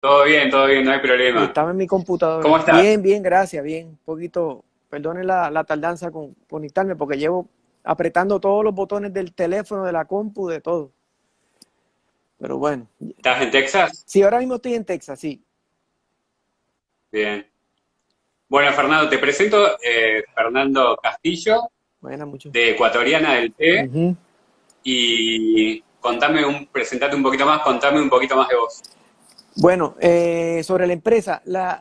Todo bien, no hay Y problema. estaba en mi ¿Cómo computadora. estás? Bien, bien, gracias, bien. Un poquito, perdone la tardanza con conectarme porque llevo apretando todos los botones del teléfono, de la compu, de todo. Pero bueno, ¿Estás en Texas? sí, ahora mismo estoy en Texas, sí. Bien. Bueno, Fernando, te presento Fernando Castillo, Bueno, mucho. de Ecuatoriana del Té, Ujú. y presentate un poquito más, contame un poquito más de vos. Bueno, sobre la empresa, la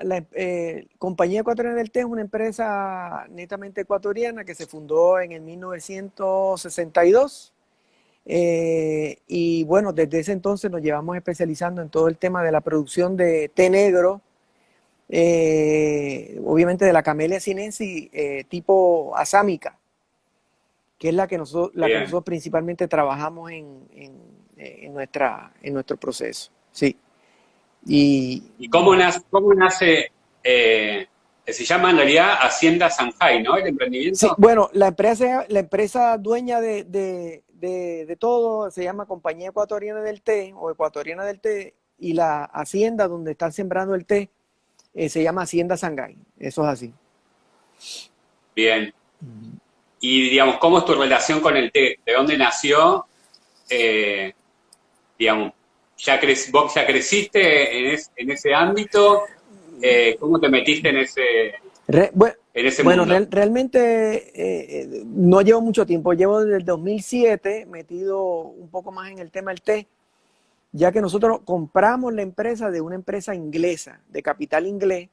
Compañía Ecuatoriana del Té es una empresa netamente ecuatoriana que se fundó en el 1962. Y bueno, desde ese entonces nos llevamos especializando en todo el tema de la producción de té negro, obviamente de la Camellia sinensis tipo asámica, que es la que Bien. nosotros principalmente trabajamos en nuestro proceso. Sí. Y ¿Y cómo nace, se llama en realidad Hacienda Shanghai, ¿no? El sí, emprendimiento. bueno, la empresa dueña de todo se llama Compañía Ecuatoriana del Té o Ecuatoriana del Té, y la hacienda donde están sembrando el té se llama Hacienda Shanghái. Eso es así. Bien. Y digamos, ¿cómo es tu relación con el té? ¿De dónde nació? Eh, digamos, vos ya creciste en ese ámbito, ¿cómo te metiste Re- bue- en ese bueno, mundo? realmente no llevo mucho tiempo. Llevo desde el 2007 metido un poco más en el tema del té, ya que nosotros compramos la empresa de una empresa inglesa, de capital inglés,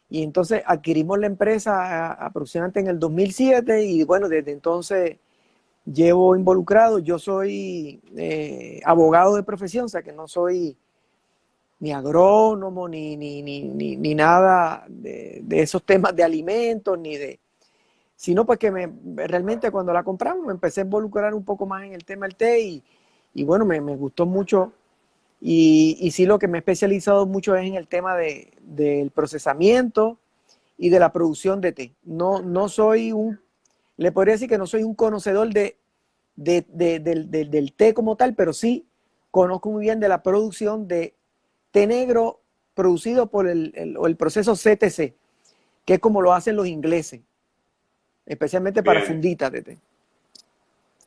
y entonces adquirimos la empresa aproximadamente en el 2007 y bueno, desde entonces llevo involucrado. Yo soy abogado de profesión, o sea que no soy ni agrónomo ni nada de esos temas de alimentos, sino pues que realmente cuando la compramos me empecé a involucrar un poco más en el tema del té y bueno, me gustó mucho. Y sí, lo que me he especializado mucho es en el tema del procesamiento y de la producción de té. No soy le podría decir que no soy un conocedor del té como tal, pero sí conozco muy bien de la producción de té negro producido por el proceso CTC, que es como lo hacen los ingleses, especialmente para Bien. funditas de té.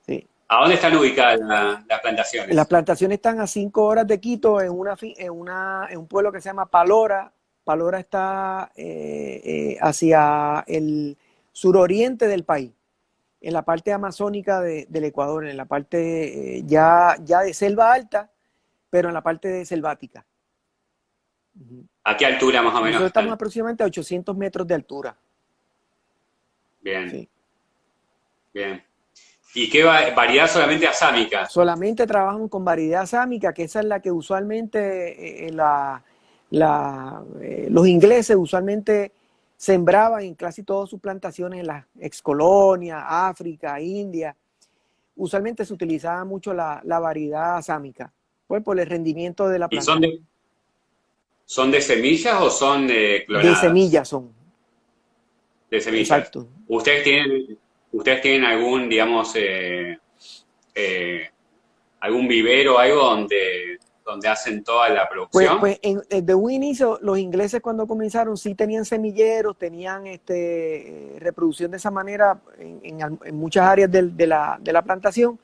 Sí. ¿A dónde están ubicadas las Las plantaciones? plantaciones están a 5 horas de Quito en un pueblo que se llama Palora. Palora está hacia el suroriente del país, en la parte amazónica del Ecuador, en la parte ya de selva alta, pero en la parte selvática. Uh-huh. ¿A qué altura más o menos Nosotros estamos están? aproximadamente a 800 metros de altura. Bien, Sí. bien. ¿Y qué variedad solamente asámica? Solamente trabajamos con variedad sámica, que esa es la que usualmente los ingleses usualmente sembraban en casi todas sus plantaciones en las excolonias, África, India. Usualmente se utilizaba mucho la variedad sámica, pues por el rendimiento de la ¿Y planta. son de semillas o son De clonadas? semillas son, De semillas. exacto. ¿Ustedes tienen, ustedes tienen algún, digamos, eh, algún vivero o algo donde hacen toda la producción? Desde un inicio, los ingleses cuando comenzaron sí tenían semilleros, tenían reproducción de esa manera en muchas áreas de la plantación,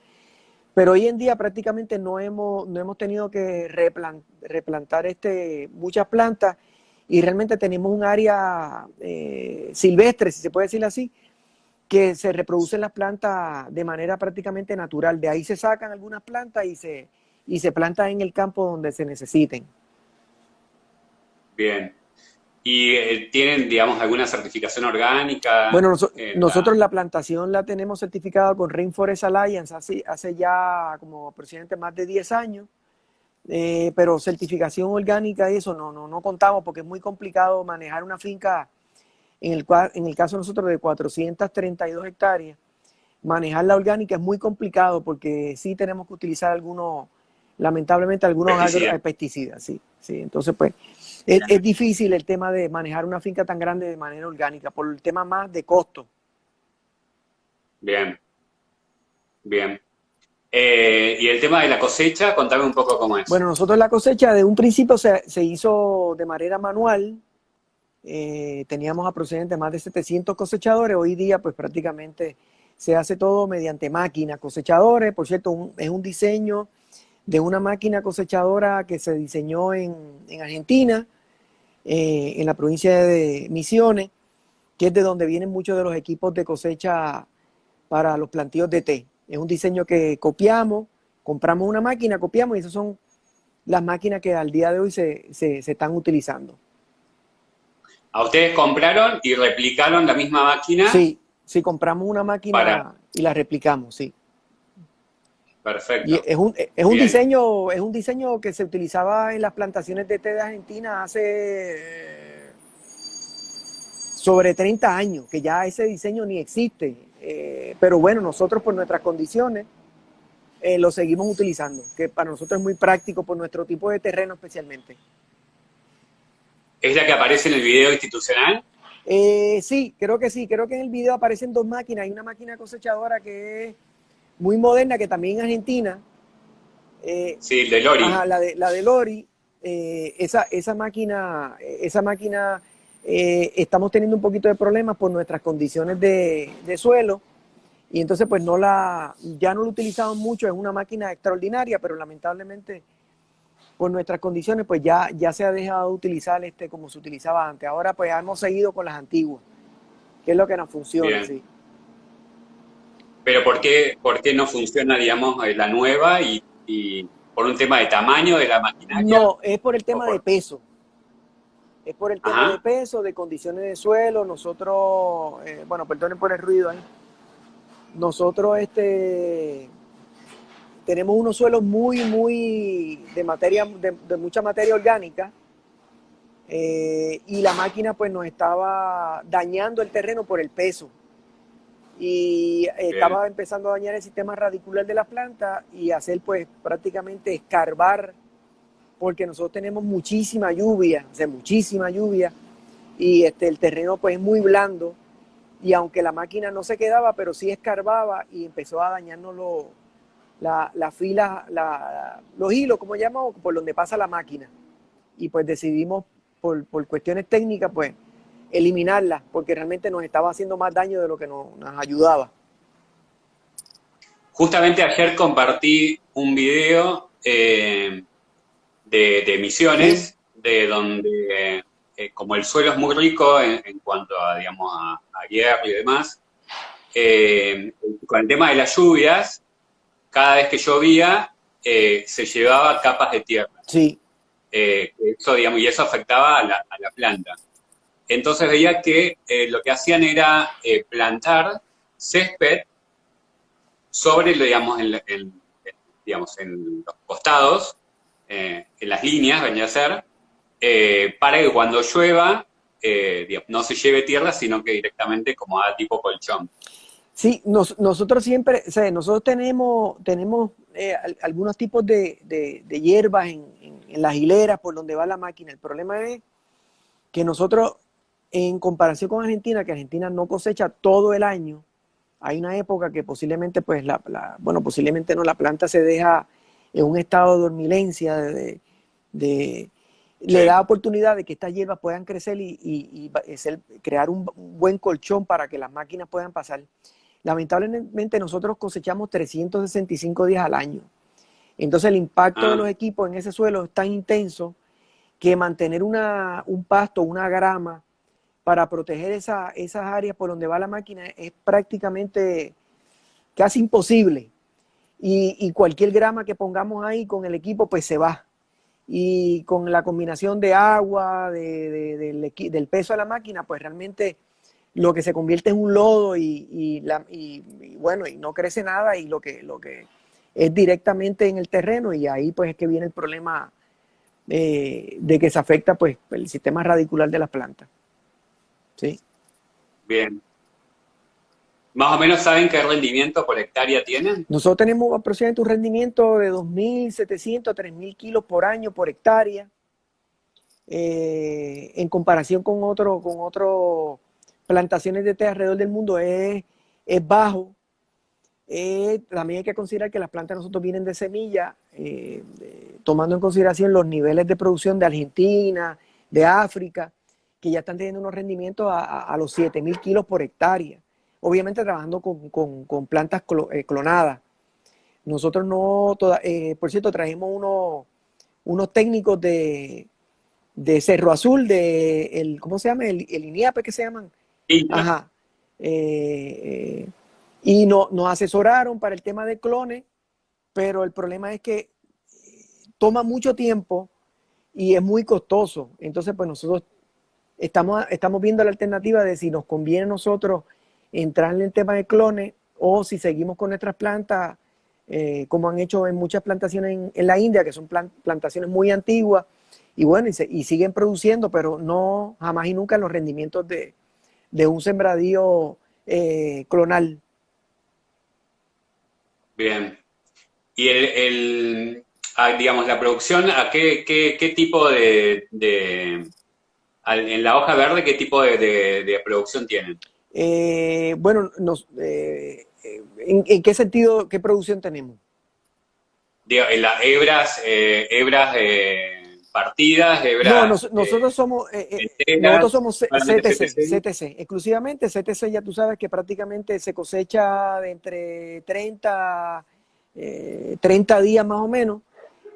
pero hoy en día prácticamente no hemos tenido que replantar muchas plantas y realmente tenemos un área silvestre, si se puede decir así, que se reproducen las plantas de manera prácticamente natural. De ahí se sacan algunas plantas y se plantan en el campo donde se necesiten. Bien. ¿Y tienen, digamos, alguna certificación orgánica Bueno, en nosotros la plantación la tenemos certificada con Rainforest Alliance hace ya como aproximadamente más de 10 años, pero certificación orgánica y eso no contamos porque es muy complicado manejar una finca, en el caso de nosotros de 432 hectáreas, manejar la orgánica es muy complicado porque sí tenemos que utilizar lamentablemente algunos pesticida? pesticidas, sí, sí. Entonces, pues, es difícil el tema de manejar una finca tan grande de manera orgánica por el tema más de costo. Bien, bien. Y el tema de la cosecha, contame un poco cómo es. Bueno, nosotros la cosecha de un principio se hizo de manera manual. Teníamos aproximadamente más de 700 cosechadores. Hoy día, pues prácticamente se hace todo mediante máquinas cosechadores. Por cierto, es un diseño de una máquina cosechadora que se diseñó en Argentina, en la provincia de Misiones, que es de donde vienen muchos de los equipos de cosecha para los plantíos de té. Es un diseño que copiamos, compramos una máquina, copiamos y esas son las máquinas que al día de hoy se están utilizando. ¿A ustedes compraron y replicaron la misma máquina? Sí, sí, compramos una Para... máquina y la replicamos, sí. Y Perfecto. es Bien. un diseño que se utilizaba en las plantaciones de té de Argentina hace sobre 30 años, que ya ese diseño ni existe. Pero bueno, nosotros por nuestras condiciones lo seguimos utilizando, que para nosotros es muy práctico por nuestro tipo de terreno especialmente. ¿Es la que aparece en el video institucional? Sí, creo que en el video aparecen dos máquinas. Hay una máquina cosechadora que es muy moderna, que también en Argentina. Sí, el de Lori. Ajá, la de Lori, esa máquina, estamos teniendo un poquito de problemas por nuestras condiciones de suelo y entonces pues ya no lo utilizamos mucho, es una máquina extraordinaria, pero lamentablemente por nuestras condiciones pues ya se ha dejado de utilizar como se utilizaba antes. Ahora pues hemos seguido con las antiguas, que es lo que nos funciona, Bien. sí. Pero por qué no funciona, digamos, la nueva y por un tema de tamaño de la maquinaria? No, es por el ¿O tema de por... peso. Es por el tema de Ajá, peso, de condiciones de suelo. Nosotros, bueno, perdonen por el ruido ahí. Nosotros tenemos unos suelos muy de materia, de mucha materia orgánica, y la máquina pues nos estaba dañando el terreno por el peso. Y bien, estaba empezando a dañar el sistema radicular de la planta y hacer pues prácticamente escarbar, porque nosotros tenemos muchísima lluvia, o sea, muchísima lluvia, y el terreno pues es muy blando, y aunque la máquina no se quedaba, pero sí escarbaba y empezó a dañarnos la fila, los hilos, como llamamos, por donde pasa la máquina. Y pues decidimos, por cuestiones técnicas, pues eliminarla, porque realmente nos estaba haciendo más daño de lo que nos ayudaba. justamente ayer compartí un video de Sí, Misiones, de donde, como el suelo es muy rico en cuanto a, digamos, a hierro y demás, con el tema de las lluvias, cada vez que llovía, se llevaba capas de tierra. sí, Eso, digamos, y eso afectaba a la planta. Entonces veía que lo que hacían era plantar césped sobre, digamos, digamos, en los costados, en las líneas, venía a ser, para que cuando llueva, digamos, no se lleve tierra, sino que directamente como a tipo colchón. sí. Nosotros siempre, o sea, nosotros tenemos algunos tipos de hierbas en las hileras por donde va la máquina. El problema es que nosotros, en comparación con Argentina, que Argentina no cosecha todo el año, hay una época que posiblemente, pues, bueno, posiblemente no, la planta se deja en un estado de dormilencia, de le Sí. da oportunidad de que estas hierbas puedan crecer crear un buen colchón para que las máquinas puedan pasar. Lamentablemente nosotros cosechamos 365 días al año. Entonces el impacto de los Ah, equipos en ese suelo es tan intenso que mantener un pasto, una grama, para proteger esas áreas por donde va la máquina es prácticamente casi imposible. Y cualquier grama que pongamos ahí con el equipo, pues se va. Y con la combinación de agua, del peso de la máquina, pues realmente lo que se convierte en un lodo y bueno, y no crece nada y lo que es directamente en el terreno y ahí pues es que viene el problema de que se afecta pues el sistema radicular de las plantas. ¿Sí? bien. ¿Más o menos saben qué rendimiento por hectárea tienen? Nosotros tenemos aproximadamente un rendimiento de 2.700 a 3.000 kilos por año por hectárea, en comparación con otras plantaciones de té alrededor del mundo es bajo, También hay que considerar que las plantas de nosotros vienen de semilla, tomando en consideración los niveles de producción de Argentina, de África, que ya están teniendo unos rendimientos a los 7.000 kilos por hectárea. Obviamente trabajando con plantas clonadas. Nosotros no, por cierto, trajimos unos técnicos de Cerro Azul, ¿cómo se llama? El INIAPE, que se llaman. Intra. Ajá. Y nos asesoraron para el tema de clones, pero el problema es que toma mucho tiempo y es muy costoso. Entonces, pues nosotros estamos viendo la alternativa de si nos conviene a nosotros entrar en el tema de clones o si seguimos con nuestras plantas, como han hecho en muchas plantaciones en la India, que son plantaciones muy antiguas, y bueno, y siguen produciendo, pero no jamás y nunca en los rendimientos de un sembradío clonal. Bien. Y digamos, la producción, ¿a qué tipo en la hoja verde, qué tipo de producción tienen? Bueno, ¿en qué sentido, qué producción tenemos? Digo, en las hebras partidas, No, hebras nosotros enteras, somos solamente CTC, CTC. CTC, exclusivamente CTC. Ya tú sabes que prácticamente se cosecha de entre 30 días más o menos,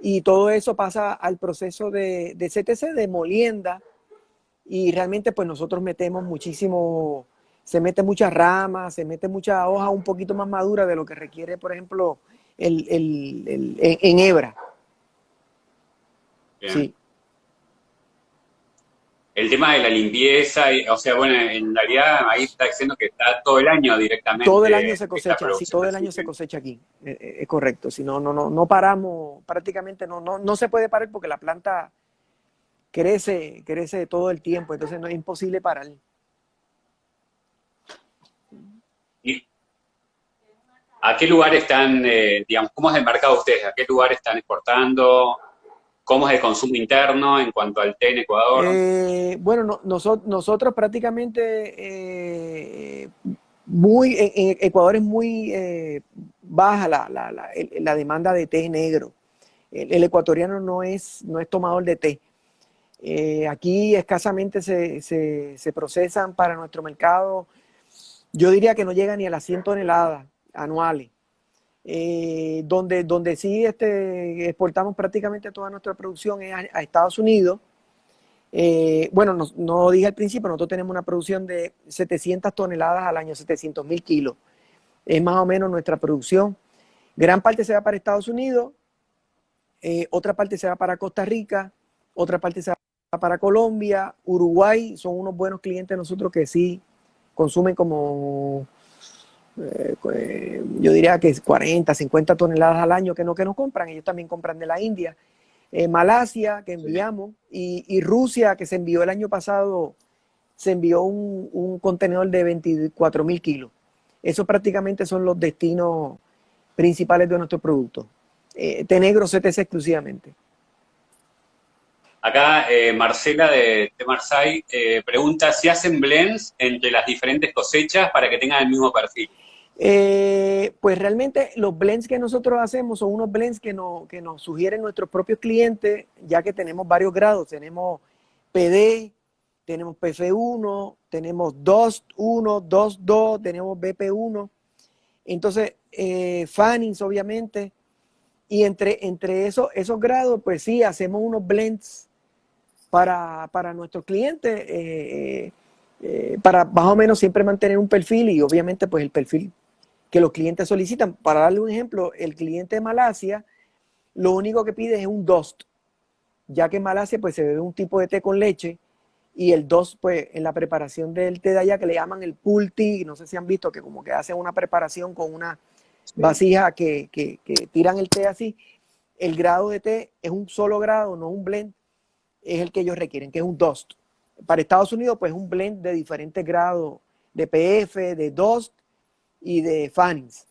y todo eso pasa al proceso de CTC, de molienda, y realmente pues nosotros metemos muchísimo, se mete muchas ramas, se mete mucha hoja un poquito más madura de lo que requiere, por ejemplo, en hebra. Bien. Sí. El tema de la limpieza, o sea, bueno, en realidad ahí está diciendo que está todo el año Todo el año directamente se esta cosecha, sí, producción todo el así. año se cosecha aquí, es correcto. Si no paramos, prácticamente no se puede parar porque la planta crece todo el tiempo, entonces no es imposible parar. ¿Y a qué lugar están, digamos, cómo es el mercado de ustedes? ¿A qué lugar están exportando? ¿Cómo es el consumo interno en cuanto al té en Ecuador? Bueno, nosotros prácticamente, en Ecuador es muy baja la demanda de té negro. El ecuatoriano no es tomador de té. Aquí escasamente se procesan para nuestro mercado. Yo diría que no llega ni a las 100 toneladas anuales. Donde sí exportamos prácticamente toda nuestra producción es a Estados Unidos. Bueno, no dije al principio, nosotros tenemos una producción de 700 toneladas al año, 700.000 kilos. Es más o menos nuestra producción. Gran parte se va para Estados Unidos, otra parte se va para Costa Rica, otra parte se va para Colombia, Uruguay. Son unos buenos clientes de nosotros que sí consumen como, yo diría que 40, 50 toneladas al año que nos compran. Ellos también compran de la India. Malasia, que enviamos, y Rusia, que se envió el año pasado, se envió un contenedor de 24.000 kilos. Esos prácticamente son los destinos principales de nuestros productos. Té negro CTC exclusivamente. Acá Marcela de Marsay pregunta si hacen blends entre las diferentes cosechas para que tengan el mismo perfil. Pues realmente los blends que nosotros hacemos son unos blends que nos sugieren nuestros propios clientes, ya que tenemos varios grados. Tenemos PD, tenemos PF1, tenemos DOST1, DOST2, tenemos BP1. Entonces, Fannings, obviamente. Y entre esos grados, pues sí, hacemos unos blends para nuestros clientes, para más o menos siempre mantener un perfil, y obviamente pues el perfil que los clientes solicitan. Para darle un ejemplo, el cliente de Malasia lo único que pide es un DOST, ya que en Malasia pues se bebe un tipo de té con leche, y el DOST pues en la preparación del té de allá, que le llaman el pool tea, no sé si han visto que como que hacen una preparación con una vasija que tiran el té así. El grado de té es un solo grado, no un blend, es el que ellos requieren, que es un DOST. Para Estados Unidos, pues un blend de diferentes grados de PF, de DOST y de Fannings.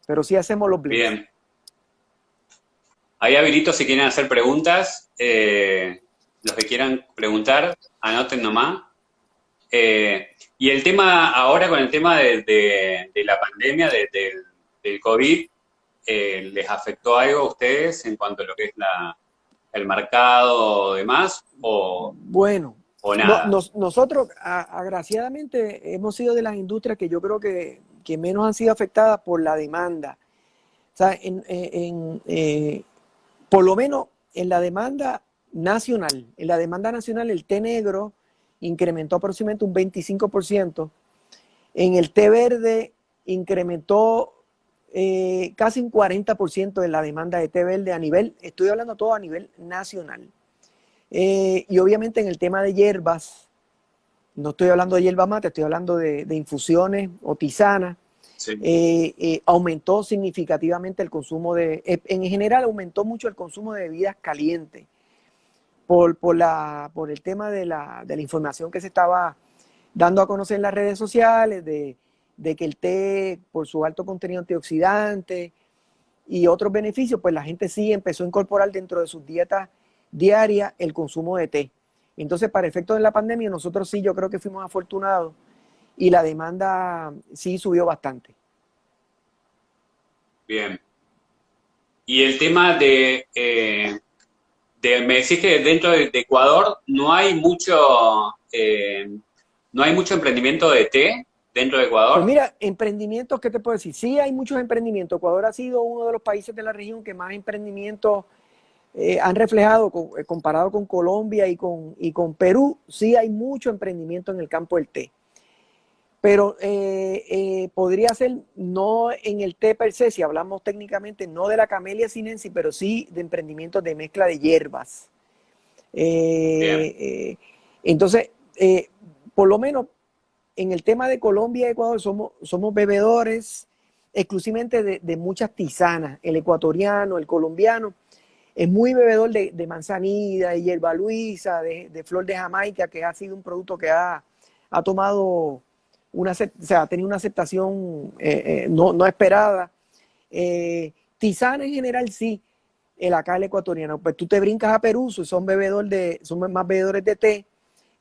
Pero sí hacemos los blends. Bien. Ahí habilito si quieren hacer preguntas. Los que quieran preguntar, anoten nomás. Y el tema ahora con el tema de la pandemia, del COVID, ¿les afectó algo a ustedes en cuanto a lo que es el mercado o demás? Bueno, ¿O nada? nosotros agraciadamente hemos sido de las industrias que yo creo que menos han sido afectadas por la demanda. O sea, por lo menos en la demanda nacional, el té negro incrementó aproximadamente un 25%, en el té verde incrementó casi un 40% en la demanda de té verde estoy hablando todo a nivel nacional. Y obviamente en el tema de hierbas, no estoy hablando de hierba mate, estoy hablando de infusiones o tisanas, Sí. aumentó significativamente el consumo en general aumentó mucho el consumo de bebidas calientes por el tema de la información que se estaba dando a conocer en las redes sociales, de que el té, por su alto contenido antioxidante y otros beneficios, pues la gente sí empezó a incorporar dentro de sus dietas diarias el consumo de té. Entonces, para efectos de la pandemia, nosotros sí, yo creo que fuimos afortunados y la demanda sí subió bastante. Bien. Y el tema me decís que dentro de Ecuador no hay mucho emprendimiento de té dentro de Pues Ecuador. mira, emprendimientos, ¿qué te puedo decir? Sí hay muchos emprendimientos. Ecuador ha sido uno de los países de la región que más emprendimientos han reflejado, comparado con Colombia y con Perú. Sí hay mucho emprendimiento en el campo del té. Pero podría ser no en el té per se, si hablamos técnicamente, no de la Camellia sinensis, pero sí de emprendimientos de mezcla de hierbas. Bien, Entonces, por lo menos en el tema de Colombia y Ecuador somos bebedores exclusivamente de muchas tisanas. El ecuatoriano, el colombiano, es muy bebedor de manzanilla, de hierba luisa, de flor de Jamaica, que ha sido un producto que ha tomado o sea, ha tenido una aceptación no esperada. Tisana en general sí, acá el ecuatoriano. Pues tú te brincas a Perú, son más bebedores de té.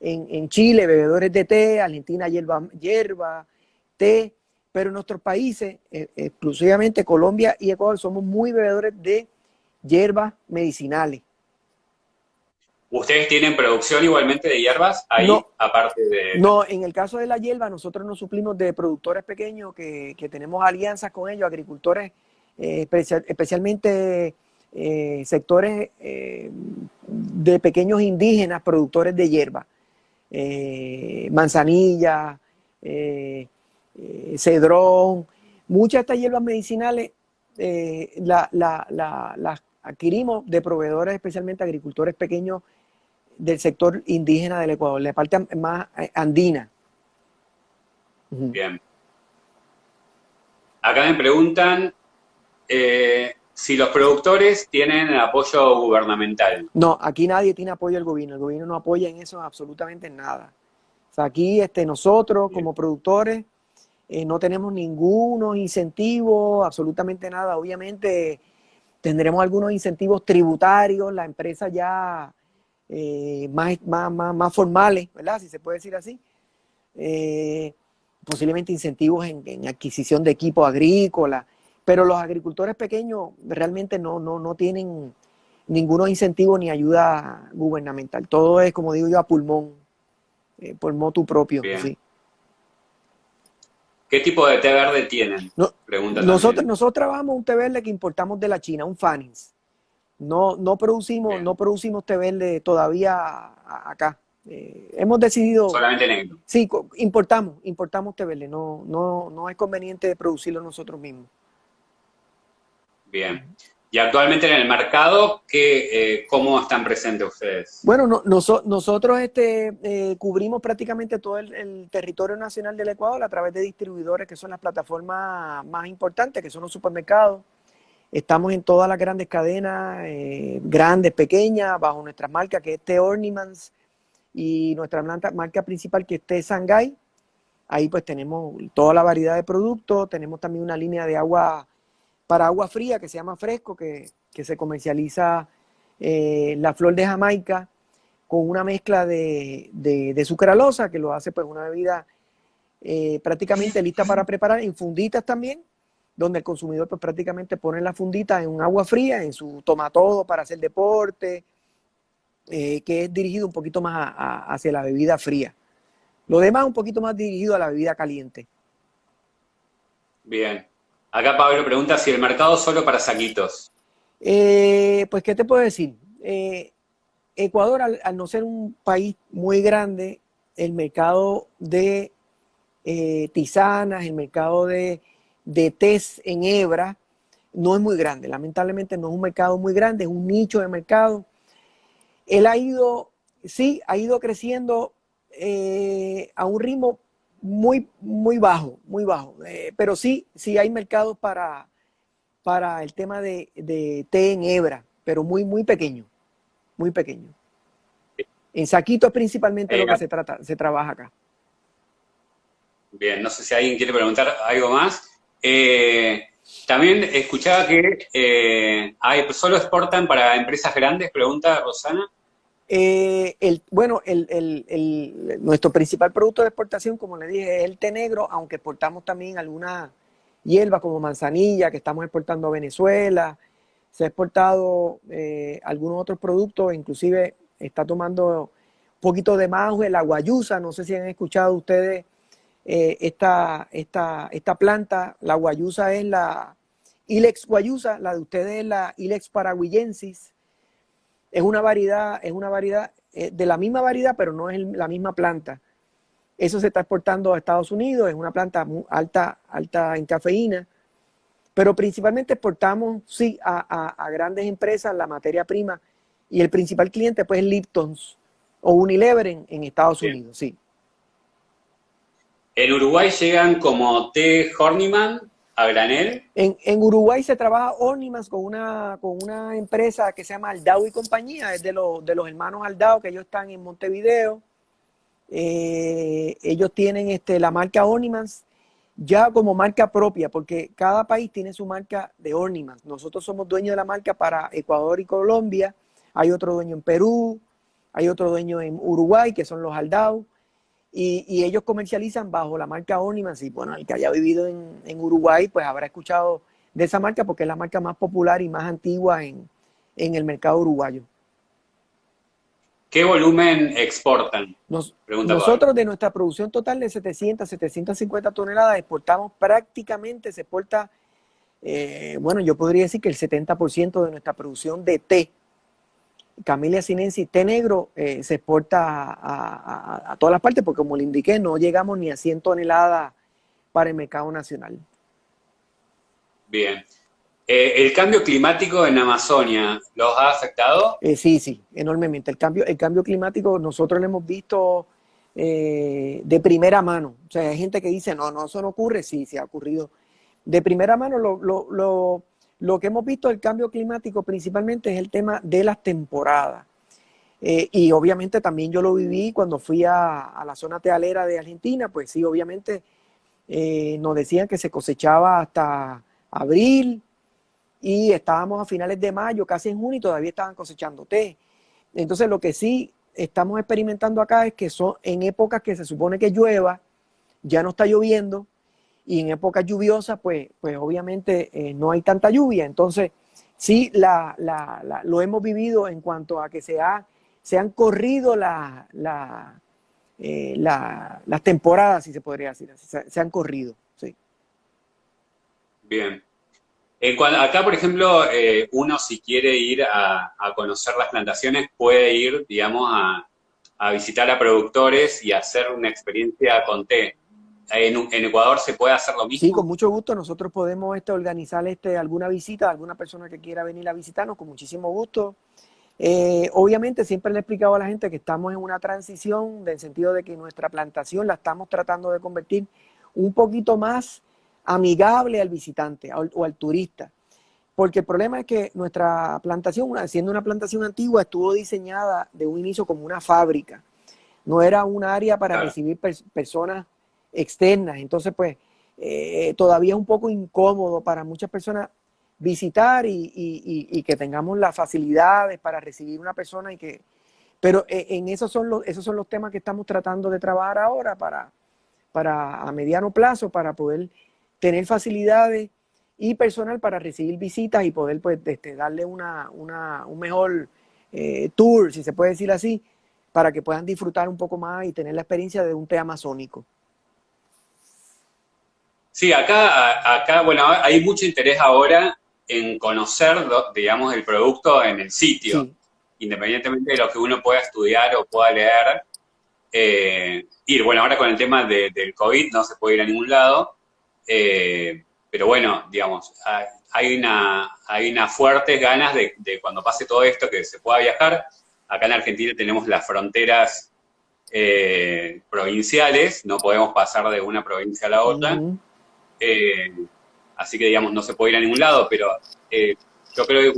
En Chile, bebedores de té, Argentina, hierba, té, pero en nuestros países, exclusivamente Colombia y Ecuador, somos muy bebedores de hierbas medicinales. ¿ustedes tienen producción igualmente de hierbas ahí, No, aparte de... no, en el caso de la hierba, nosotros nos suplimos de productores pequeños que tenemos alianzas con ellos, agricultores, especialmente sectores de pequeños indígenas productores de hierba, manzanilla, cedrón, muchas de estas hierbas medicinales las adquirimos de proveedores, especialmente agricultores pequeños del sector indígena del Ecuador, la parte más andina. Bien. Acá me preguntan si los productores tienen apoyo gubernamental. No, aquí nadie tiene apoyo del gobierno. El gobierno no apoya en eso absolutamente nada. O sea, aquí nosotros Bien. como productores no tenemos ningunos incentivos, absolutamente nada. Obviamente tendremos algunos incentivos tributarios, la empresa ya más formales, ¿verdad? Si se puede decir así. Posiblemente incentivos en adquisición de equipo agrícola, pero los agricultores pequeños realmente no tienen ninguno incentivo ni ayuda gubernamental. Todo es, como digo yo, a pulmón, por motu propio, Bien. sí. ¿Qué tipo de té verde tienen? No, Pregunta nosotros, también. nosotros trabajamos un té verde que importamos de la China, un Fanins. No Bien. producimos té verde todavía acá. Hemos decidido, Solamente negro. sí, importamos té verde. No es conveniente producirlo nosotros mismos. Bien. Y actualmente en el mercado, ¿cómo están presentes ustedes? Bueno, nosotros cubrimos prácticamente todo el territorio nacional del Ecuador a través de distribuidores que son las plataformas más importantes, que son los supermercados. Estamos en todas las grandes cadenas, grandes, pequeñas, bajo nuestras marcas, que es Té Orniments, y nuestra marca principal, que es Té Shanghai. Ahí pues tenemos toda la variedad de productos. Tenemos también una línea de agua para agua fría que se llama Fresco, que se comercializa la flor de Jamaica con una mezcla de sucralosa que lo hace pues una bebida prácticamente lista para preparar, en funditas también, donde el consumidor pues prácticamente pone la fundita en un agua fría, en su tomatodo para hacer deporte, que es dirigido un poquito más hacia la bebida fría. Lo demás un poquito más dirigido a la bebida caliente. Bien. Acá Pablo pregunta si el mercado solo para saquitos. Pues, ¿qué te puedo decir? Ecuador, al no ser un país muy grande, el mercado de tisanas, el mercado de tés en hebra, no es muy grande. Lamentablemente no es un mercado muy grande, es un nicho de mercado. Él ha ido creciendo a un ritmo muy bajo, muy bajo. Pero sí hay mercados para el tema de té en hebra, pero muy pequeño, muy pequeño. En saquito es principalmente lo que se trabaja acá. Bien, no sé si alguien quiere preguntar algo más. También escuchaba que solo exportan para empresas grandes, pregunta Rosana. Nuestro principal producto de exportación, como le dije, es el té negro, aunque exportamos también alguna hierba como manzanilla, que estamos exportando a Venezuela. Se ha exportado algunos otros productos, inclusive está tomando un poquito de más auge la guayusa. No sé si han escuchado ustedes esta planta. La guayusa es la Ilex guayusa, la de ustedes es la Ilex paraguayensis. Es una variedad de la misma variedad, pero no es la misma planta. Eso se está exportando a Estados Unidos, es una planta muy alta en cafeína, pero principalmente exportamos, sí, a grandes empresas la materia prima, y el principal cliente pues es Lipton's o Unilever en Estados Unidos, sí. En Uruguay llegan como té Horniman a granel. En Uruguay se trabaja Ornimans con una empresa que se llama Aldao y compañía, es de los hermanos Aldao, que ellos están en Montevideo. Ellos tienen la marca Ornimans ya como marca propia, porque cada país tiene su marca de Ornimans. Nosotros somos dueños de la marca para Ecuador y Colombia, hay otro dueño en Perú, hay otro dueño en Uruguay, que son los Aldao. Y ellos comercializan bajo la marca Ornimans. Y bueno, el que haya vivido en Uruguay, pues habrá escuchado de esa marca porque es la marca más popular y más antigua en el mercado uruguayo. ¿Qué volumen exportan? Nosotros de nuestra producción total de 750 toneladas exportamos prácticamente, se exporta, yo podría decir que el 70% de nuestra producción de té, Camellia sinensis, té negro, se exporta a todas las partes, porque como le indiqué, no llegamos ni a 100 toneladas para el mercado nacional. Bien. ¿El cambio climático en Amazonia los ha afectado? Sí, enormemente. El cambio climático nosotros lo hemos visto de primera mano. O sea, hay gente que dice, no, eso no ocurre. Sí, ha ocurrido. De primera mano lo que hemos visto del cambio climático principalmente es el tema de las temporadas. Y obviamente también yo lo viví cuando fui a la zona tealera de Argentina, pues sí, obviamente nos decían que se cosechaba hasta abril y estábamos a finales de mayo, casi en junio, y todavía estaban cosechando té. Entonces lo que sí estamos experimentando acá es que son en épocas que se supone que llueva, ya no está lloviendo, y en épocas lluviosas, pues obviamente no hay tanta lluvia. Entonces, sí, lo hemos vivido en cuanto a que se han corrido las temporadas, si se podría decir así, se han corrido, sí. Bien. Acá, por ejemplo, uno si quiere ir a conocer las plantaciones puede ir, digamos, a visitar a productores y hacer una experiencia con té. ¿En Ecuador se puede hacer lo mismo? Sí, con mucho gusto. Nosotros podemos organizar alguna visita, alguna persona que quiera venir a visitarnos, con muchísimo gusto. Obviamente siempre le he explicado a la gente que estamos en una transición, en el sentido de que nuestra plantación la estamos tratando de convertir un poquito más amigable al visitante o al turista. Porque el problema es que nuestra plantación, siendo una plantación antigua, estuvo diseñada de un inicio como una fábrica. No era un área para recibir personas externas. Entonces, pues, todavía es un poco incómodo para muchas personas visitar y que tengamos las facilidades para recibir una persona Pero en esos son los temas que estamos tratando de trabajar ahora para a mediano plazo, para poder tener facilidades y personal para recibir visitas y poder pues, darle un mejor tour, si se puede decir así, para que puedan disfrutar un poco más y tener la experiencia de un té amazónico. Sí, acá, bueno, hay mucho interés ahora en conocer, digamos, el producto en el sitio, Sí. independientemente de lo que uno pueda estudiar o pueda leer. Ir, bueno, ahora con el tema del COVID no se puede ir a ningún lado, pero bueno, digamos, hay unas fuertes ganas de cuando pase todo esto que se pueda viajar. Acá en Argentina tenemos las fronteras provinciales, no podemos pasar de una provincia a la otra. Uh-huh. Eh, Así que, digamos, no se puede ir a ningún lado, pero yo creo que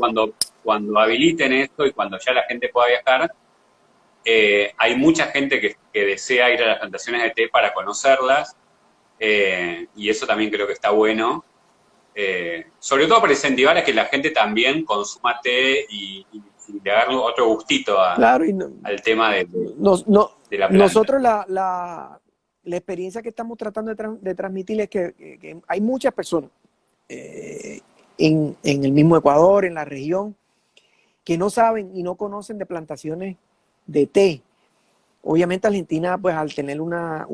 cuando habiliten esto y cuando ya la gente pueda viajar, hay mucha gente que desea ir a las plantaciones de té para conocerlas, y eso también creo que está bueno, sobre todo para incentivar a que la gente también consuma té y le haga otro gustito Claro, al tema de la planta. nosotros la experiencia que estamos tratando de transmitir es que hay muchas personas en el mismo Ecuador, en la región, que no saben y no conocen de plantaciones de té. Obviamente Argentina, pues al tener una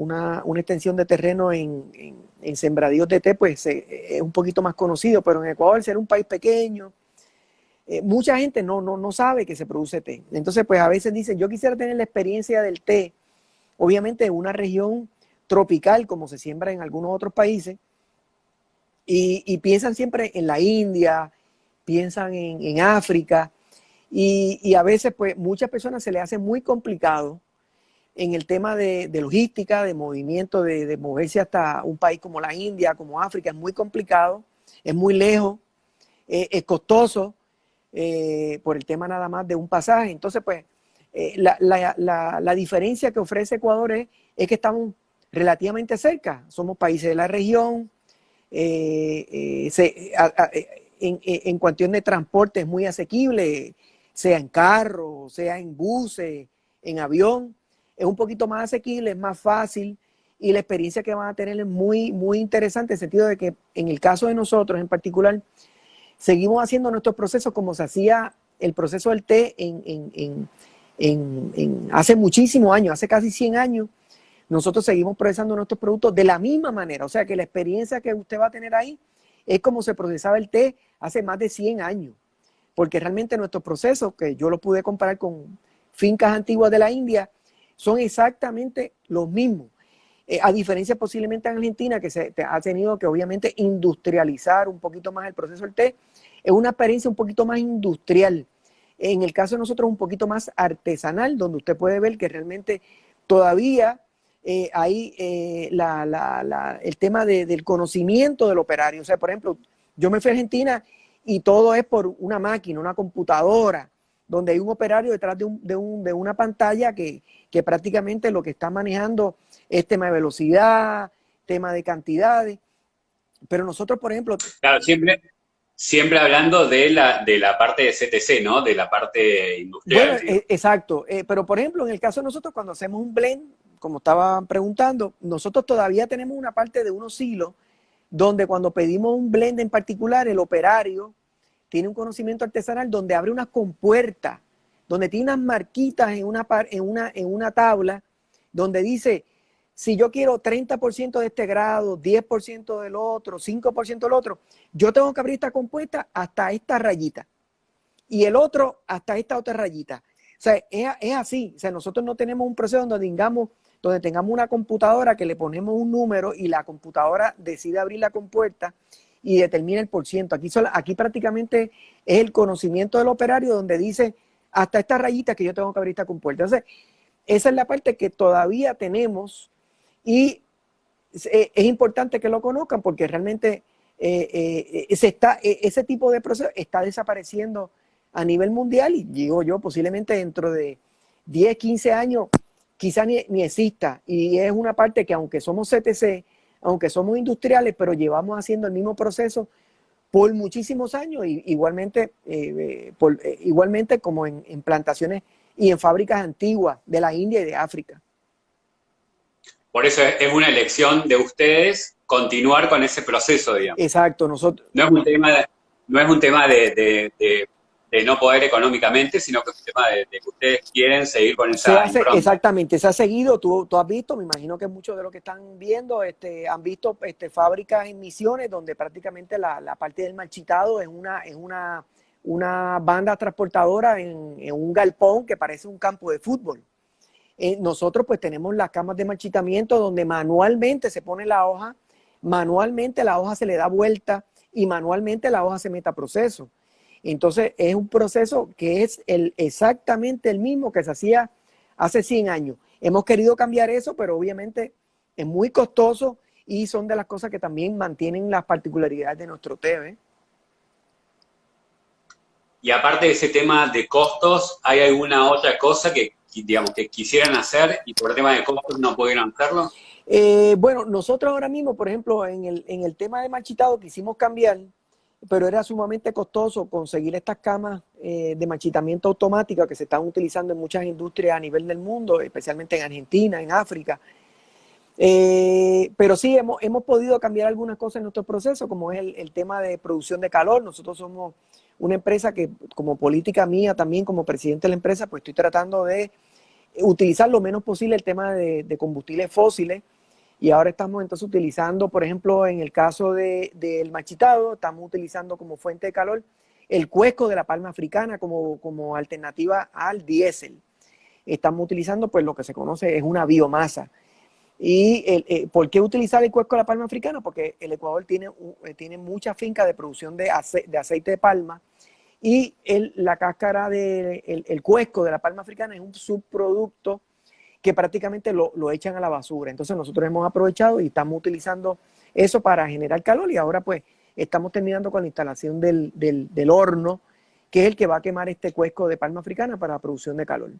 extensión de terreno en sembradíos de té, pues es un poquito más conocido, pero en Ecuador, ser un país pequeño, mucha gente no sabe que se produce té. Entonces, pues a veces dicen, yo quisiera tener la experiencia del té, obviamente en una región tropical, como se siembra en algunos otros países, y piensan siempre en la India, piensan en África, y a veces, pues muchas personas se les hace muy complicado en el tema de logística, de movimiento, de moverse hasta un país como la India, como África, es muy complicado, es muy lejos, es costoso, por el tema nada más de un pasaje. Entonces, pues, la diferencia que ofrece Ecuador es que estamos relativamente cerca, somos países de la región, en cuestión de transporte es muy asequible, sea en carro, sea en buses, en avión, es un poquito más asequible, es más fácil y la experiencia que van a tener es muy, muy interesante en el sentido de que en el caso de nosotros en particular, seguimos haciendo nuestros procesos como se hacía el proceso del té hace muchísimos años, hace casi 100 años. Nosotros seguimos procesando nuestros productos de la misma manera. O sea que la experiencia que usted va a tener ahí es como se procesaba el té hace más de 100 años. Porque realmente nuestros procesos, que yo los pude comparar con fincas antiguas de la India, son exactamente los mismos. A diferencia posiblemente en Argentina, que se ha tenido que obviamente industrializar un poquito más el proceso del té, es una experiencia un poquito más industrial. En el caso de nosotros un poquito más artesanal, donde usted puede ver que realmente todavía hay el tema del conocimiento del operario. O sea, por ejemplo, yo me fui a Argentina y todo es por una máquina, una computadora, donde hay un operario detrás de una pantalla que prácticamente lo que está manejando es tema de velocidad, tema de cantidades. Pero nosotros, por ejemplo... Claro, siempre hablando de la parte de CTC, ¿no? De la parte Bueno, industrial, digo. exacto. Pero, por ejemplo, en el caso de nosotros, cuando hacemos un blend, como estaban preguntando, nosotros todavía tenemos una parte de unos silos donde cuando pedimos un blend en particular, el operario tiene un conocimiento artesanal donde abre unas compuertas, donde tiene unas marquitas en una tabla, donde dice, si yo quiero 30% de este grado, 10% del otro, 5% del otro, yo tengo que abrir esta compuerta hasta esta rayita y el otro hasta esta otra rayita. O sea, es así. O sea, nosotros no tenemos un proceso donde tengamos una computadora que le ponemos un número y la computadora decide abrir la compuerta y determina el porciento. Aquí prácticamente es el conocimiento del operario donde dice hasta esta rayita que yo tengo que abrir esta compuerta. Entonces, esa es la parte que todavía tenemos y es importante que lo conozcan porque realmente ese tipo de proceso está desapareciendo a nivel mundial y digo yo, posiblemente dentro de 10, 15 años quizá ni exista. Y es una parte que aunque somos CTC, aunque somos industriales, pero llevamos haciendo el mismo proceso por muchísimos años, igualmente como en plantaciones y en fábricas antiguas de la India y de África. Por eso es una elección de ustedes continuar con ese proceso, digamos. Exacto, nosotros. No es un tema de no poder económicamente, sino que es un tema de que ustedes quieren seguir con esa impronta. Exactamente, se ha seguido, tú has visto, me imagino que muchos de los que están viendo han visto fábricas en Misiones donde prácticamente la parte del marchitado es una banda transportadora en un galpón que parece un campo de fútbol. Nosotros pues tenemos las camas de marchitamiento donde manualmente se pone la hoja, manualmente la hoja se le da vuelta y manualmente la hoja se mete a proceso. Entonces es un proceso que es exactamente el mismo que se hacía hace 100 años. Hemos querido cambiar eso, pero obviamente es muy costoso y son de las cosas que también mantienen las particularidades de nuestro té. Y aparte de ese tema de costos, ¿hay alguna otra cosa que, digamos, que quisieran hacer y por tema de costos no pudieron hacerlo? Bueno, nosotros ahora mismo, por ejemplo, en el tema de marchitado quisimos cambiar, pero era sumamente costoso conseguir estas camas de marchitamiento automática que se están utilizando en muchas industrias a nivel del mundo, especialmente en Argentina, en África. Pero sí, hemos podido cambiar algunas cosas en nuestro proceso, como es el tema de producción de calor. Nosotros somos una empresa que, como política mía también, como presidente de la empresa, pues estoy tratando de utilizar lo menos posible el tema de combustibles fósiles. Y ahora estamos entonces utilizando, por ejemplo, en el caso del marchitado, estamos utilizando como fuente de calor el cuesco de la palma africana como alternativa al diésel. Estamos utilizando pues lo que se conoce es una biomasa. ¿Y por qué utilizar el cuesco de la palma africana? Porque el Ecuador tiene muchas fincas de producción de aceite de palma y la cáscara el cuesco de la palma africana es un subproducto que prácticamente lo echan a la basura. Entonces nosotros hemos aprovechado y estamos utilizando eso para generar calor y ahora pues estamos terminando con la instalación del horno, que es el que va a quemar este cuesco de palma africana para la producción de calor.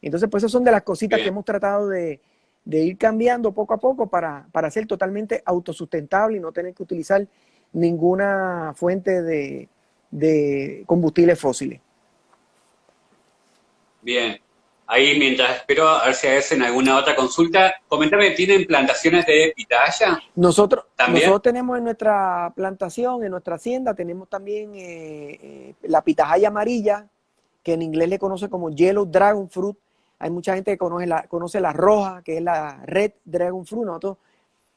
Entonces pues esas son de las cositas que hemos tratado de ir cambiando poco a poco para ser totalmente autosustentable y no tener que utilizar ninguna fuente de combustibles fósiles. Bien. Ahí, mientras espero a ver si hacen alguna otra consulta, comentame, ¿tienen plantaciones de pitahaya? Nosotros tenemos en nuestra plantación, en nuestra hacienda, tenemos también la pitahaya amarilla, que en inglés le conoce como Yellow Dragon Fruit. Hay mucha gente que conoce la roja, que es la Red Dragon Fruit. Nosotros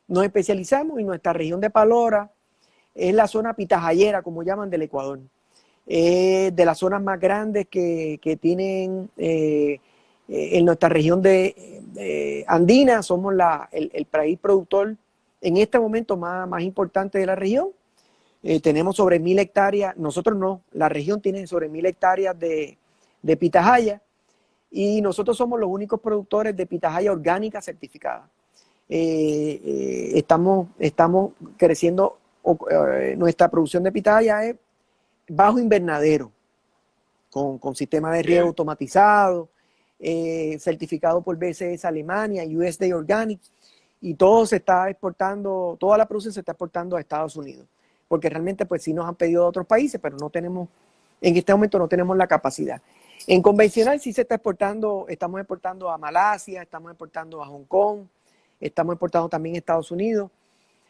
nos especializamos y nuestra región de Palora es la zona pitahayera, como llaman, del Ecuador. De las zonas más grandes que tienen en nuestra región de andina, somos el país productor en este momento más importante de la región. Tenemos sobre 1000 hectáreas, nosotros no, la región tiene sobre 1000 hectáreas de pitahaya y nosotros somos los únicos productores de pitahaya orgánica certificada. Estamos creciendo, nuestra producción de pitahaya es bajo invernadero, con sistema de riego automatizado, certificado por BCS Alemania, USDA Organic, y todo se está exportando, toda la producción se está exportando a Estados Unidos, porque realmente pues sí nos han pedido de otros países, pero no tenemos, en este momento no tenemos la capacidad. En convencional sí se está exportando, estamos exportando a Malasia, estamos exportando a Hong Kong, estamos exportando también a Estados Unidos,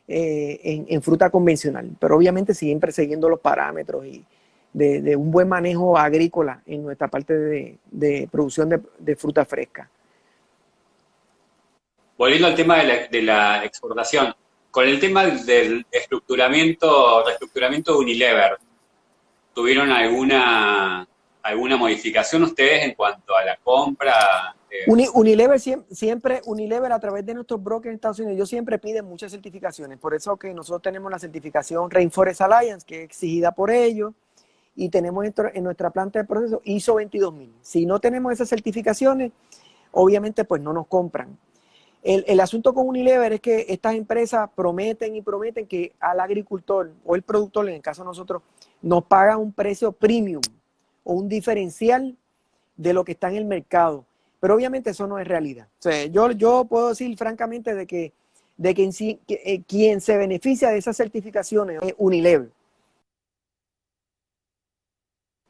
en fruta convencional, pero obviamente siempre siguiendo los parámetros y de un buen manejo agrícola en nuestra parte de producción de fruta fresca. Volviendo al tema de la exportación, con el tema del reestructuramiento de Unilever, ¿tuvieron alguna modificación ustedes en cuanto a la compra? Unilever siempre, Unilever a través de nuestros brokers en Estados Unidos, ellos siempre piden muchas certificaciones, por eso que nosotros tenemos la certificación Rainforest Alliance, que es exigida por ellos, y tenemos en nuestra planta de proceso ISO 22000. Si no tenemos esas certificaciones, obviamente pues no nos compran. El asunto con Unilever es que estas empresas prometen y prometen que al agricultor o el productor, en el caso de nosotros, nos paga un precio premium o un diferencial de lo que está en el mercado. Pero obviamente eso no es realidad. O sea, yo puedo decir francamente de que quien se beneficia de esas certificaciones es Unilever.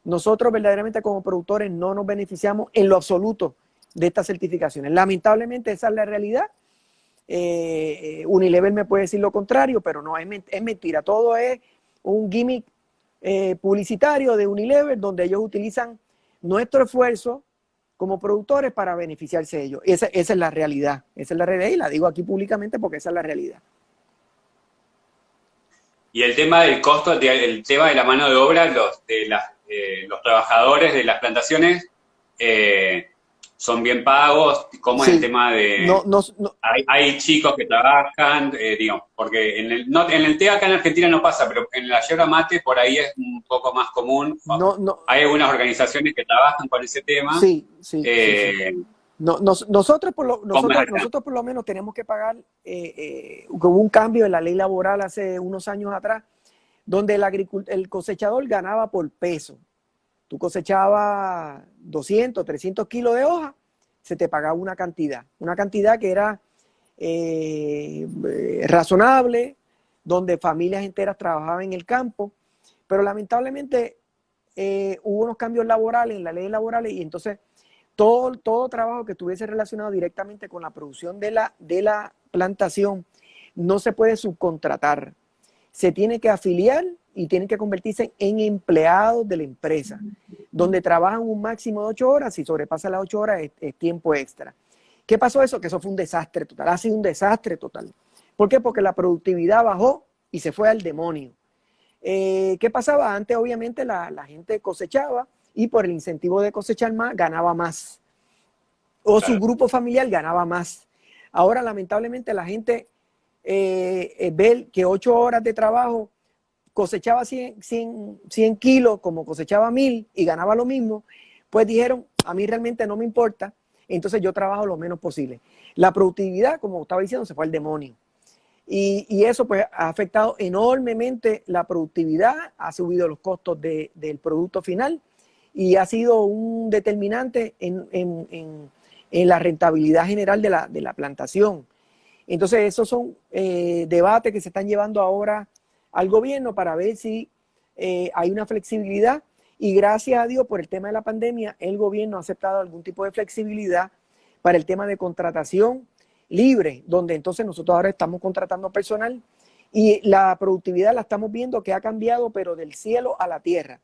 nosotros verdaderamente como productores no nos beneficiamos en lo absoluto de estas certificaciones. Lamentablemente esa es la realidad. Unilever me puede decir lo contrario, pero no, es mentira. Todo es un gimmick publicitario de Unilever donde ellos utilizan nuestro esfuerzo como productores para beneficiarse de ellos. Esa es la realidad. Esa es la realidad y la digo aquí públicamente porque esa es la realidad. Y el tema del costo, el tema de la mano de obra, los trabajadores de las plantaciones son bien pagos. ¿Cómo es el tema de...? No. Hay chicos que trabajan, digamos, porque en el té acá en Argentina no pasa, pero en la yerba mate por ahí es un poco más común. Hay algunas organizaciones que trabajan con ese tema. Sí. Nosotros por lo menos tenemos que pagar, con un cambio en la ley laboral hace unos años atrás, donde el cosechador ganaba por peso. Tú cosechabas 200, 300 kilos de hoja, se te pagaba una cantidad que era razonable, donde familias enteras trabajaban en el campo, pero lamentablemente hubo unos cambios laborales en la ley laboral y entonces todo trabajo que estuviese relacionado directamente con la producción de la plantación no se puede subcontratar. Se tiene que afiliar y tienen que convertirse en empleados de la empresa, donde trabajan un máximo de 8 horas. Si sobrepasa las 8 horas es tiempo extra. ¿Qué pasó eso? Que eso fue un desastre total, ha sido un desastre total. ¿Por qué? Porque la productividad bajó y se fue al demonio. ¿Qué pasaba? Antes obviamente la gente cosechaba y por el incentivo de cosechar más, ganaba más. O su grupo familiar ganaba más. Ahora lamentablemente la gente ve que 8 horas de trabajo cosechaba 100 kilos como cosechaba 1000 y ganaba lo mismo, pues dijeron, a mí realmente no me importa, entonces yo trabajo lo menos posible. La productividad, como estaba diciendo, se fue al demonio. Y eso pues ha afectado enormemente la productividad, ha subido los costos del producto final y ha sido un determinante en la rentabilidad general de la plantación. Entonces esos son debates que se están llevando ahora al gobierno para ver si hay una flexibilidad y gracias a Dios por el tema de la pandemia el gobierno ha aceptado algún tipo de flexibilidad para el tema de contratación libre, donde entonces nosotros ahora estamos contratando personal y la productividad la estamos viendo que ha cambiado pero del cielo a la tierra,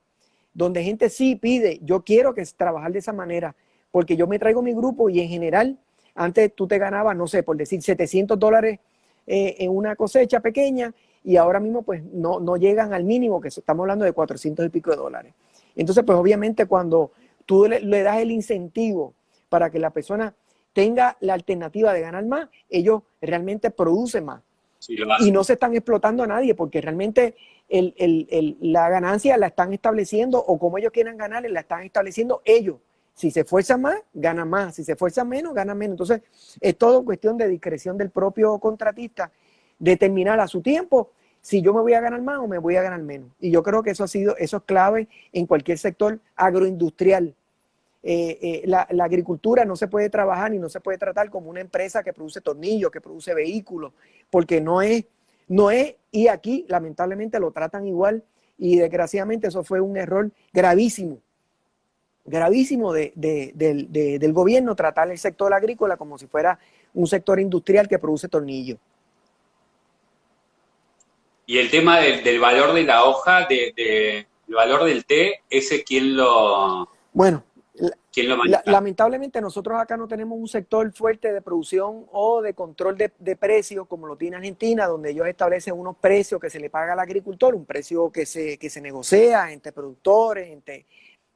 donde gente sí pide, yo quiero que trabajar de esa manera porque yo me traigo mi grupo y en general antes tú te ganabas, no sé, por decir $700 en una cosecha pequeña y ahora mismo pues no llegan al mínimo, que estamos hablando de 400 y pico de dólares. Entonces pues obviamente cuando tú le das el incentivo para que la persona tenga la alternativa de ganar más, ellos realmente producen más. Sí, y no se están explotando a nadie porque realmente la ganancia la están estableciendo o como ellos quieran ganar, la están estableciendo ellos. Si se esfuerzan más, ganan más. Si se esfuerzan menos, ganan menos. Entonces, es todo cuestión de discreción del propio contratista determinar a su tiempo si yo me voy a ganar más o me voy a ganar menos. Y yo creo que eso es clave en cualquier sector agroindustrial. La agricultura no se puede trabajar ni no se puede tratar como una empresa que produce tornillos, que produce vehículos, porque no es, y aquí lamentablemente lo tratan igual y desgraciadamente eso fue un error gravísimo del gobierno, tratar el sector agrícola como si fuera un sector industrial que produce tornillos. Y el tema del valor de la hoja, el valor del té, ¿ese quién lo maneja? Lamentablemente nosotros acá no tenemos un sector fuerte de producción o de control de precios como lo tiene Argentina, donde ellos establecen unos precios que se le paga al agricultor, un precio que se negocia entre productores,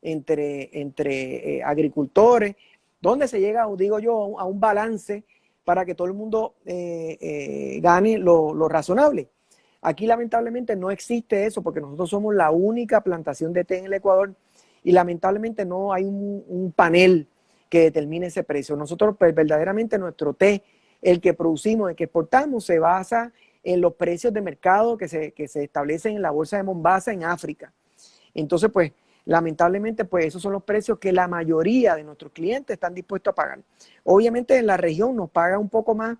entre agricultores, donde se llega, digo yo, a un balance para que todo el mundo gane lo razonable. Aquí lamentablemente no existe eso porque nosotros somos la única plantación de té en el Ecuador y lamentablemente no hay un panel que determine ese precio. Nosotros pues, verdaderamente nuestro té, el que producimos, el que exportamos, se basa en los precios de mercado que se establecen en la bolsa de Mombasa en África. Entonces pues lamentablemente, pues esos son los precios que la mayoría de nuestros clientes están dispuestos a pagar. Obviamente en la región nos paga un poco más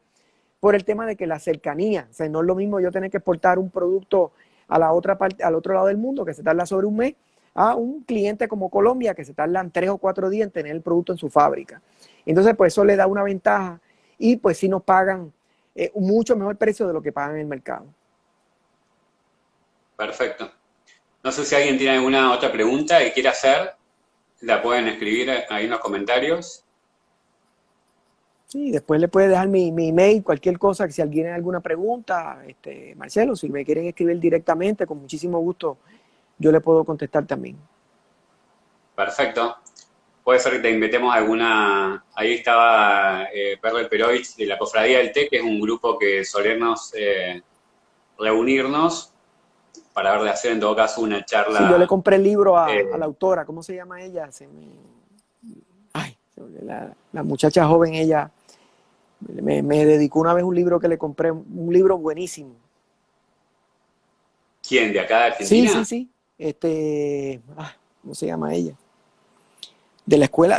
por el tema de que la cercanía, o sea, no es lo mismo yo tener que exportar un producto a la otra parte, al otro lado del mundo, que se tarda sobre un mes, a un cliente como Colombia que se tardan 3 o 4 días en tener el producto en su fábrica. Entonces, pues eso le da una ventaja y pues sí nos pagan un mucho mejor precio de lo que pagan en el mercado. Perfecto. No sé si alguien tiene alguna otra pregunta que quiera hacer, la pueden escribir ahí en los comentarios. Sí, después le puede dejar mi email, cualquier cosa, que si alguien tiene alguna pregunta, Marcelo, si me quieren escribir directamente, con muchísimo gusto yo le puedo contestar también. Perfecto. Puede ser que te invitemos a alguna... Ahí estaba Perle Perovich de la Cofradía del Té, que es un grupo que solemos reunirnos para ver de hacer en todo caso una charla. Sí, yo le compré el libro a la autora, ¿cómo se llama ella? Ay, la muchacha joven, ella me dedicó una vez un libro que le compré, un libro buenísimo. ¿Quién? ¿De acá de Argentina? Sí. ¿Cómo se llama ella? De la escuela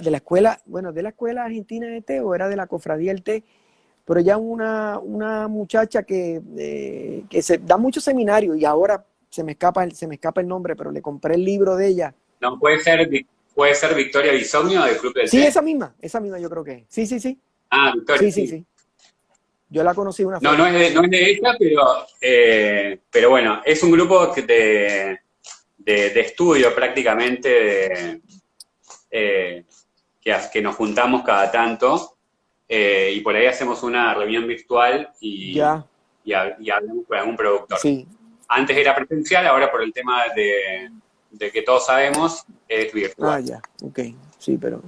argentina de té, o era de la cofradía del té, pero ya una muchacha que se da muchos seminarios y ahora se me escapa el nombre, pero le compré el libro de ella. No, puede ser Victoria Bisognio del Club del Sí, Té. esa misma yo creo que es. Sí. Ah, Victoria. Sí. Yo la conocí una No, no es de ella, pero bueno, es un grupo de estudio prácticamente que nos juntamos cada tanto y por ahí hacemos una reunión virtual y hablamos con algún productor. Sí. Antes era presencial, ahora por el tema de que todos sabemos, es virtual. Ah, ya, ok, sí, pero...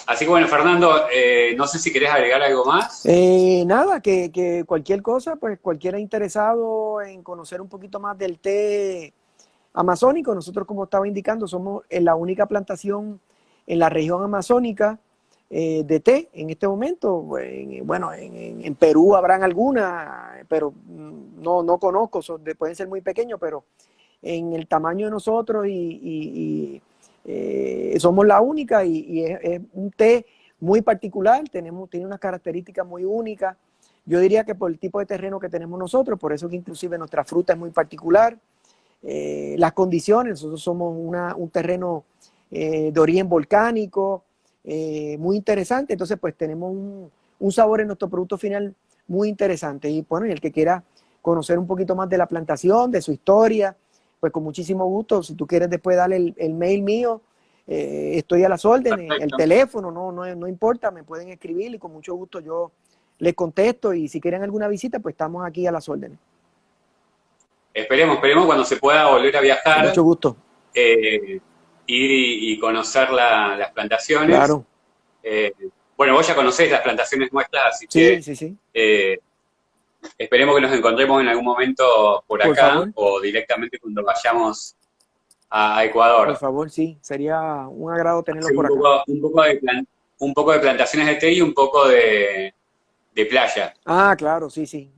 Así que bueno, Fernando, no sé si querés agregar algo más. Nada, que cualquier cosa, pues cualquiera interesado en conocer un poquito más del té amazónico, nosotros, como estaba indicando, somos la única plantación en la región amazónica de té en este momento. Bueno, en Perú habrán algunas, pero no conozco, pueden ser muy pequeños, pero en el tamaño de nosotros somos la única y es un té muy particular, tiene unas características muy únicas. Yo diría que por el tipo de terreno que tenemos nosotros, por eso que inclusive nuestra fruta es muy particular. Las condiciones, nosotros somos un terreno de origen volcánico, muy interesante, entonces pues tenemos un sabor en nuestro producto final muy interesante. Y bueno, el que quiera conocer un poquito más de la plantación, de su historia, pues con muchísimo gusto. Si tú quieres después darle el mail mío, estoy a las órdenes. Perfecto. El teléfono, no importa, me pueden escribir y con mucho gusto yo les contesto, y si quieren alguna visita, pues estamos aquí a las órdenes. Esperemos cuando se pueda volver a viajar. Con mucho gusto. Ir y conocer las plantaciones. Claro. Bueno, vos ya conocés las plantaciones nuestras, así que sí. Esperemos que nos encontremos en algún momento por acá, favor. O directamente cuando vayamos a Ecuador. Por favor, sí, sería un agrado tenerlos por acá. Un poco de plantaciones de té y un poco de playa. Ah, claro, sí.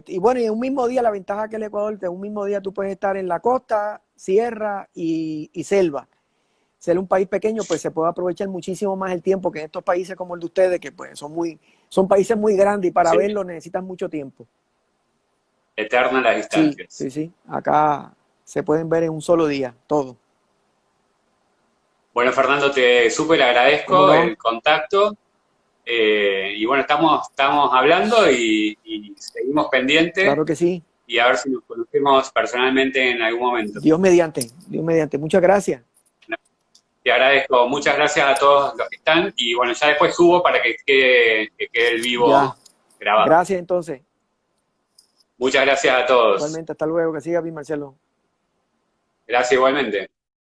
Y bueno, y en un mismo día, la ventaja que el Ecuador, que en un mismo día tú puedes estar en la costa, sierra y selva. Ser un país pequeño, pues se puede aprovechar muchísimo más el tiempo que en estos países como el de ustedes, que pues son países muy grandes y para verlos necesitan mucho tiempo. Eterna las distancias. Sí. Acá se pueden ver en un solo día, todo. Bueno, Fernando, te súper agradezco el contacto. Y bueno, estamos hablando y seguimos pendientes. Claro que sí. Y a ver si nos conocemos personalmente en algún momento. Dios mediante. Muchas gracias. Te agradezco. Muchas gracias a todos los que están. Y bueno, ya después subo para que quede el vivo grabado. Gracias, entonces. Muchas gracias a todos. Igualmente, hasta luego. Que siga bien, Marcelo. Gracias igualmente.